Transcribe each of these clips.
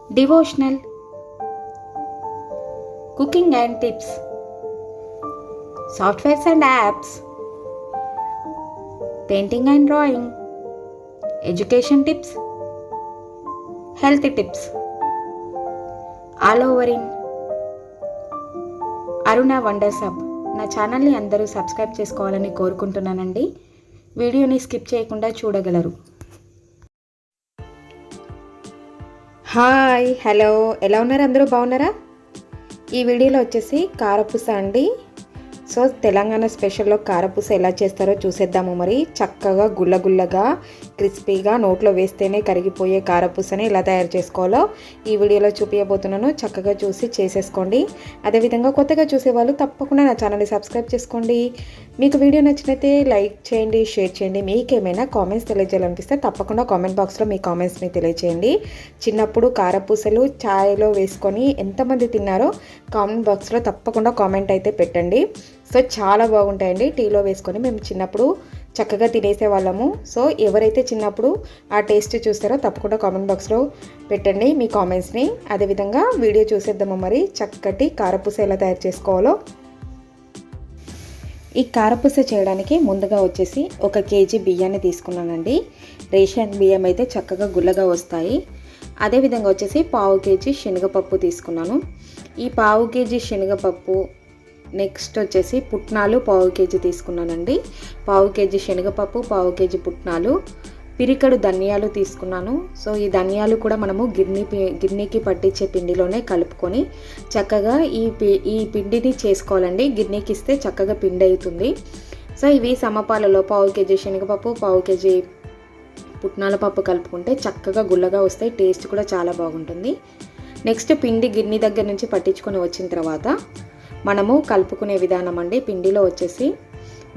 Devotional, cooking and tips, softwares and apps, painting and drawing, education tips, health tips, all over in Aruna Wonders Hub. నా ఛానల్ని అందరూ subscribe చేసుకోవాలని కోరుకుంటున్నానండి. వీడియోని skip చేయకుండా చూడగలరు. హాయ్, హలో, ఎలా ఉన్నారు? అందరూ బాగున్నారా? ఈ వీడియోలో వచ్చేసి కారపూస అండి. సో తెలంగాణ స్పెషల్లో కారపూస ఎలా చేస్తారో చూసేద్దాము. మరి చక్కగా గుల్లగుల్లగా క్రిస్పీగా నోట్లో వేస్తేనే కరిగిపోయే కారపూసని ఎలా తయారు చేసుకోవాలో ఈ వీడియోలో చూపించబోతున్నాను. చక్కగా చూసి చేసేసుకోండి. అదేవిధంగా కొత్తగా చూసేవాళ్ళు తప్పకుండా నా ఛానల్ని సబ్స్క్రైబ్ చేసుకోండి. మీకు వీడియో నచ్చినైతే లైక్ చేయండి, షేర్ చేయండి. మీకేమైనా కామెంట్స్ తెలియజేయాలనిపిస్తే తప్పకుండా కామెంట్ బాక్స్లో మీ కామెంట్స్ని తెలియజేయండి. చిన్నప్పుడు కారపూసలు ఛాయ్లో వేసుకొని ఎంతమంది తిన్నారో కామెంట్ బాక్స్లో తప్పకుండా కామెంట్ అయితే పెట్టండి. సో చాలా బాగుంటాయండి. టీలో వేసుకొని మేము చిన్నప్పుడు చక్కగా తినేసే వాళ్ళము. సో ఎవరైతే చిన్నప్పుడు ఆ టేస్ట్ చూస్తారో తప్పకుండా కామెంట్ బాక్స్లో పెట్టండి మీ కామెంట్స్ని. అదేవిధంగా వీడియో చూసేద్దాము. మరి చక్కటి కారపూస ఎలా తయారు చేసుకోవాలో. ఈ కారపూస చేయడానికి ముందుగా వచ్చేసి 1 కేజీ బియ్యాన్ని తీసుకున్నానండి. రేషన్ బియ్యం అయితే చక్కగా గుల్లగా వస్తాయి. అదేవిధంగా వచ్చేసి 1/2 కేజీ శనగపప్పు తీసుకున్నాను. ఈ 1/2 కేజీ శనగపప్పు, నెక్స్ట్ వచ్చేసి పుట్నాలు 1/2 కేజీ తీసుకున్నానండి. 1/2 కేజీ శనగపప్పు, 1/2 కేజీ పుట్నాలు, పిరికడు ధనియాలు తీసుకున్నాను. సో ఈ ధనియాలు కూడా మనము గిన్నెకి పట్టించే పిండిలోనే కలుపుకొని చక్కగా ఈ పిండిని చేసుకోవాలండి. గిన్నెకి ఇస్తే చక్కగా పిండి అవుతుంది. సో ఇవి సమపాలలో 1/2 కేజీ శనగపప్పు, 1/2 కేజీ పుట్నాల పప్పు కలుపుకుంటే చక్కగా గుల్లగా వస్తాయి. టేస్ట్ కూడా చాలా బాగుంటుంది. నెక్స్ట్ పిండి గిన్నె దగ్గర నుంచి పట్టించుకొని వచ్చిన తర్వాత మనము కలుపుకునే విధానం అండి. పిండిలో వచ్చేసి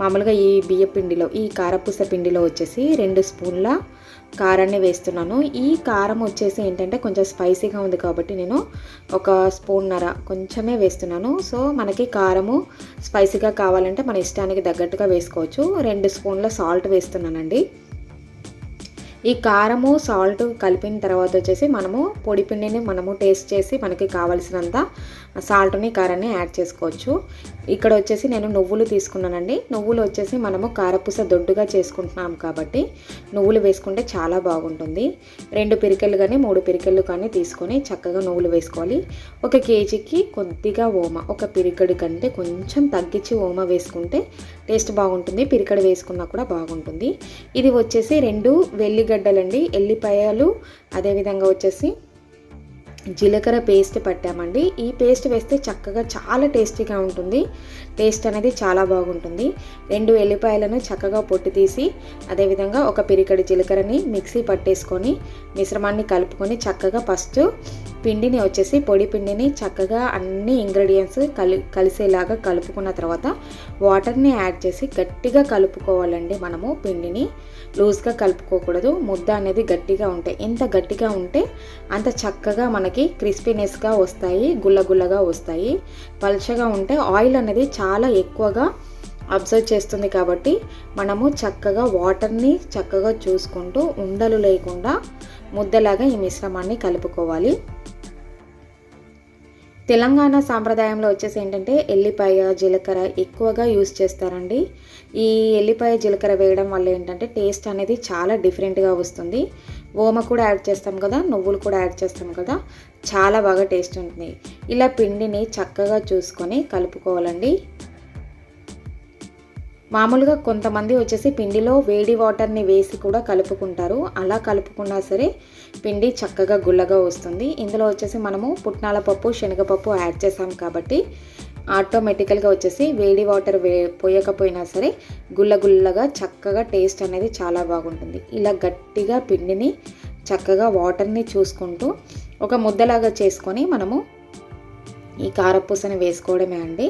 మామూలుగా ఈ బియ్య పిండిలో, ఈ కారపూస పిండిలో వచ్చేసి 2 స్పూన్ల కారాన్ని వేస్తున్నాను. ఈ కారం వచ్చేసి ఏంటంటే కొంచెం స్పైసీగా ఉంది కాబట్టి నేను 1 స్పూన్నర కొంచెమే వేస్తున్నాను. సో మనకి కారము స్పైసీగా కావాలంటే మన ఇష్టానికి తగ్గట్టుగా వేసుకోవచ్చు. 2 స్పూన్ల సాల్ట్ వేస్తున్నానండి. ఈ కారము సాల్ట్ కలిపిన తర్వాత వచ్చేసి మనము పొడి పిండిని మనము టేస్ట్ చేసి మనకి కావాల్సినంత సాల్ట్ని కారాన్ని యాడ్ చేసుకోవచ్చు. ఇక్కడ వచ్చేసి నేను నువ్వులు తీసుకున్నానండి. నువ్వులు వచ్చేసి మనము కారపూస దొడ్డుగా చేసుకుంటున్నాం కాబట్టి నువ్వులు వేసుకుంటే చాలా బాగుంటుంది. 2 పిరికెళ్ళు కానీ 3 పిరికెళ్ళు కానీ తీసుకొని చక్కగా నువ్వులు వేసుకోవాలి. 1 కేజీకి కొద్దిగా ఓమ, 1 పిరికెడు కంటే కొంచెం తగ్గించి ఓమ వేసుకుంటే టేస్ట్ బాగుంటుంది. పిరికెడు వేసుకున్నా కూడా బాగుంటుంది. ఇది వచ్చేసి 2 వెల్లిగడ్డలండి, ఎల్లిపాయలు, అదేవిధంగా వచ్చేసి జీలకర్ర పేస్ట్ పట్టామండి. ఈ పేస్ట్ వేస్తే చక్కగా చాలా టేస్టీగా ఉంటుంది. టేస్ట్ అనేది చాలా బాగుంటుంది. 2 ఎల్లిపాయలను చక్కగా పొట్టు తీసి అదేవిధంగా 1 పిరికెడు జీలకర్రని మిక్సీ పట్టేసుకొని మిశ్రమాన్ని కలుపుకొని చక్కగా ఫస్ట్ పిండిని వచ్చేసి పొడి పిండిని చక్కగా అన్ని ఇంగ్రీడియంట్స్ కలిసేలాగా కలుపుకున్న తర్వాత వాటర్ని యాడ్ చేసి గట్టిగా కలుపుకోవాలండి. మనము పిండిని లూజ్గా కలుపుకోకూడదు. ముద్ద అనేది గట్టిగా ఉంటాయి. ఎంత గట్టిగా ఉంటే అంత చక్కగా మనకి క్రిస్పీనెస్గా వస్తాయి, గుల్లగుల్లగా వస్తాయి. పల్చగా ఉంటే ఆయిల్ అనేది చాలా ఎక్కువగా అబ్జర్వ్ చేస్తుంది కాబట్టి మనము చక్కగా వాటర్ని చక్కగా చూసుకుంటూ ఉండలు లేకుండా ముద్దలాగా ఈ మిశ్రమాన్ని కలుపుకోవాలి. తెలంగాణ సాంప్రదాయంలో వచ్చేసి ఏంటంటే ఎల్లిపాయ జీలకర్ర ఎక్కువగా యూస్ చేస్తారండి. ఈ ఎల్లిపాయ జీలకర్ర వేయడం వల్ల ఏంటంటే టేస్ట్ అనేది చాలా డిఫరెంట్గా వస్తుంది. ఓమ కూడా యాడ్ చేస్తాం కదా, నువ్వులు కూడా యాడ్ చేస్తాం కదా, చాలా బాగా టేస్ట్ ఉంటుంది. ఇలా పిండిని చక్కగా చూసుకొని కలుపుకోవాలండి. మామూలుగా కొంతమంది వచ్చేసి పిండిలో వేడి వాటర్ని వేసి కూడా కలుపుకుంటారు. అలా కలుపుకున్నా సరే పిండి చక్కగా గుల్లగా వస్తుంది. ఇందులో వచ్చేసి మనము పుట్నాల పప్పు, శనగపప్పు యాడ్ చేసాం కాబట్టి ఆటోమేటికల్గా వచ్చేసి వేడి వాటర్ పోయకపోయినా సరే గుల్లగుల్లగా చక్కగా టేస్ట్ అనేది చాలా బాగుంటుంది. ఇలా గట్టిగా పిండిని చక్కగా వాటర్ని చూసుకుంటూ ఒక ముద్దలాగా చేసుకొని మనము ఈ కారపూసని వేసుకోవడమే అండి.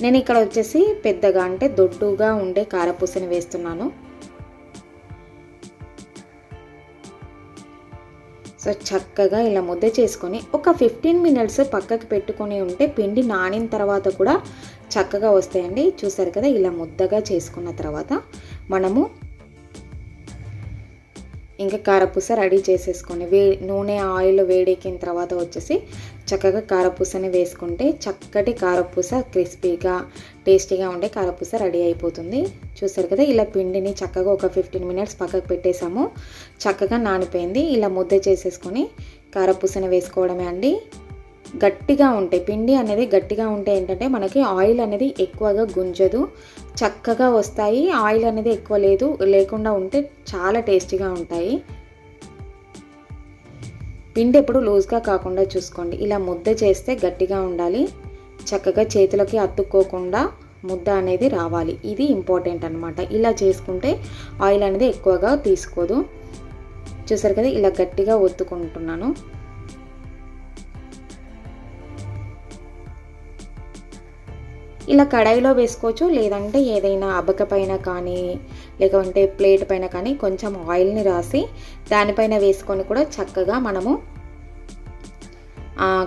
నేను ఇక్కడ వచ్చేసి పెద్దగా అంటే దొడ్డుగా ఉండే కారపూసని వేస్తున్నాను. సో చక్కగా ఇలా ముద్ద చేసుకొని ఒక 15 మినిట్స్ పక్కకి పెట్టుకొని ఉంటే పిండి నానిన తర్వాత కూడా చక్కగా వస్తాయండి. చూసారు కదా, ఇలా ముద్దగా చేసుకున్న తర్వాత మనము ఇంకా కారపూస రెడీ చేసేసుకొని నూనె ఆయిల్ వేడెక్కిన తర్వాత వచ్చేసి చక్కగా కారపూసని వేసుకుంటే చక్కటి కారపూస క్రిస్పీగా టేస్టీగా ఉండే కారపూస రెడీ అయిపోతుంది. చూసారు కదా, ఇలా పిండిని చక్కగా ఒక 15 మినిట్స్ పక్కకు పెట్టేసాము. చక్కగా నానిపోయింది. ఇలా ముద్ద చేసేసుకొని కారపూసని వేసుకోవడమే అండి. గట్టిగా ఉంటాయి, పిండి అనేది గట్టిగా ఉంటే ఏంటంటే మనకి ఆయిల్ అనేది ఎక్కువగా గుంజదు, చక్కగా వస్తాయి. ఆయిల్ అనేది ఎక్కువ లేకుండా ఉంటే చాలా టేస్టీగా ఉంటాయి. పిండి ఎప్పుడు లూజ్గా కాకుండా చూసుకోండి. ఇలా ముద్ద చేస్తే గట్టిగా ఉండాలి, చక్కగా చేతులకి అతుక్కోకుండా ముద్ద అనేది రావాలి. ఇది ఇంపార్టెంట్ అనమాట. ఇలా చేసుకుంటే ఆయిల్ అనేది ఎక్కువగా తీసుకోదు. చూసారు కదా, ఇలా గట్టిగా ఒత్తుకుంటున్నాను. ఇలా కడాయిలో వేసుకోవచ్చు, లేదంటే ఏదైనా అబక పైన కానీ లేకుంటే ప్లేట్ పైన కానీ కొంచెం ఆయిల్ని రాసి దానిపైన వేసుకొని కూడా చక్కగా మనము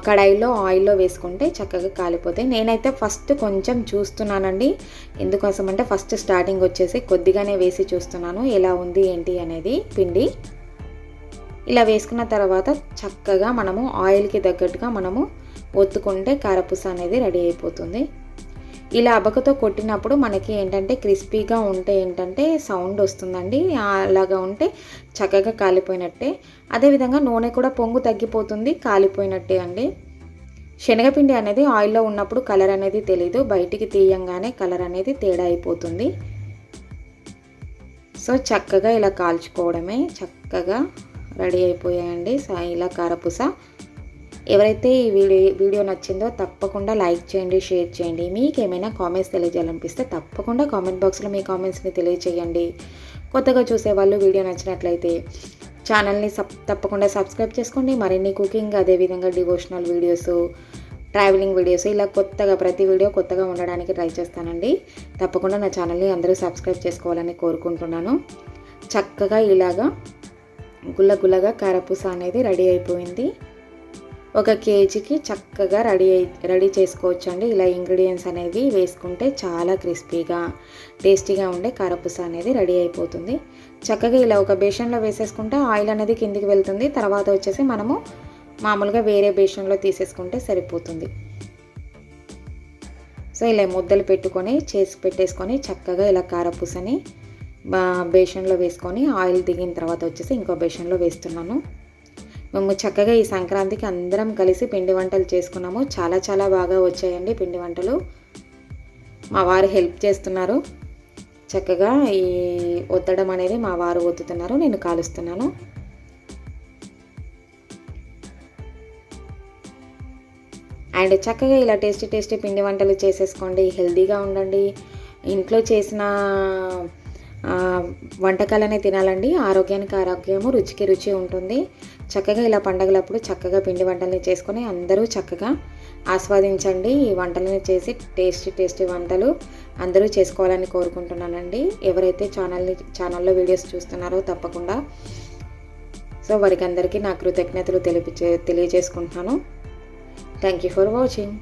కడాయిలో ఆయిల్లో వేసుకుంటే చక్కగా కాలిపోతాయి. నేనైతే ఫస్ట్ కొంచెం చూస్తున్నానండి. ఎందుకోసం అంటే ఫస్ట్ స్టార్టింగ్ వచ్చేసి కొద్దిగానే వేసి చూస్తున్నాను ఎలా ఉంది ఏంటి అనేది పిండి. ఇలా వేసుకున్న తర్వాత చక్కగా మనము ఆయిల్కి తగ్గట్టుగా మనము ఒత్తుకుంటే కారపూస అనేది రెడీ అయిపోతుంది. ఇలా అబకతో కొట్టినప్పుడు మనకి ఏంటంటే క్రిస్పీగా ఉంటే ఏంటంటే సౌండ్ వస్తుందండి. అలాగా ఉంటే చక్కగా కాలిపోయినట్టే. అదేవిధంగా నూనె కూడా పొంగు తగ్గిపోతుంది, కాలిపోయినట్టే అండి. శనగపిండి అనేది ఆయిల్లో ఉన్నప్పుడు కలర్ అనేది తెలీదు, బయటికి తీయంగానే కలర్ అనేది తేడా అయిపోతుంది. సో చక్కగా ఇలా కాల్చుకోవడమే. చక్కగా రెడీ అయిపోయాయండి ఇలా కారపూస. ఎవరైతే ఈ వీడియో నచ్చిందో తప్పకుండా లైక్ చేయండి, షేర్ చేయండి. మీకు ఏమైనా కామెంట్స్ తెలియజేయాలనిపిస్తే తప్పకుండా కామెంట్ బాక్స్లో మీ కామెంట్స్ని తెలియజేయండి. కొత్తగా చూసేవాళ్ళు వీడియో నచ్చినట్లయితే ఛానల్ని తప్పకుండా సబ్స్క్రైబ్ చేసుకోండి. మరిన్ని కుకింగ్, అదేవిధంగా డివోషనల్ వీడియోస్, ట్రావెలింగ్ వీడియోస్ ఇలా కొత్తగా ప్రతి వీడియో కొత్తగా ఉండడానికి ట్రై చేస్తానండి. తప్పకుండా నా ఛానల్ని అందరూ సబ్స్క్రైబ్ చేసుకోవాలని కోరుకుంటున్నాను. చక్కగా ఇలాగా గుల్లగా కారపూస అనేది రెడీ అయిపోయింది. 1 కేజీకి చక్కగా రెడీ చేసుకోవచ్చండి. ఇలా ఇంగ్రీడియంట్స్ అనేవి వేసుకుంటే చాలా క్రిస్పీగా టేస్టీగా ఉండే కారపూస అనేది రెడీ అయిపోతుంది. చక్కగా ఇలా ఒక బేషన్లో వేసేసుకుంటే ఆయిల్ అనేది కిందికి వెళ్తుంది. తర్వాత వచ్చేసి మనము మామూలుగా వేరే బేషన్లో తీసేసుకుంటే సరిపోతుంది. సో ఇలా ముద్దలు పెట్టుకొని చేసి పెట్టేసుకొని చక్కగా ఇలా కారపూసని బేషన్లో వేసుకొని ఆయిల్ దిగిన తర్వాత వచ్చేసి ఇంకో బేషన్లో వేస్తున్నాను. మేము చక్కగా ఈ సంక్రాంతికి అందరం కలిసి పిండి వంటలు చేసుకున్నాము. చాలా బాగా వచ్చాయండి పిండి వంటలు. మా వారు హెల్ప్ చేస్తున్నారు. చక్కగా ఈ ఒత్తడం అనేది మా వారు ఒత్తుతున్నారు, నేను కాలుస్తున్నాను. అండ్ చక్కగా ఇలా టేస్టీ పిండి వంటలు చేసేసుకోండి. హెల్తీగా ఉండండి. ఇంట్లో చేసిన వంటకాలనే తినాలండి. ఆరోగ్యానికి ఆరోగ్యము, రుచికి రుచి ఉంటుంది. చక్కగా ఇలా పండగలప్పుడు చక్కగా పిండి వంటల్ని చేసుకొని అందరూ చక్కగా ఆస్వాదించండి. ఈ వంటలను చేసి టేస్టీ వంటలు అందరూ చేసుకోవాలని కోరుకుంటున్నానండి. ఎవరైతే ఛానల్లో వీడియోస్ చూస్తున్నారో తప్పకుండా సో వారికి అందరికీ నా కృతజ్ఞతలు తెలియజేసుకుంటున్నాను. Thank you for watching.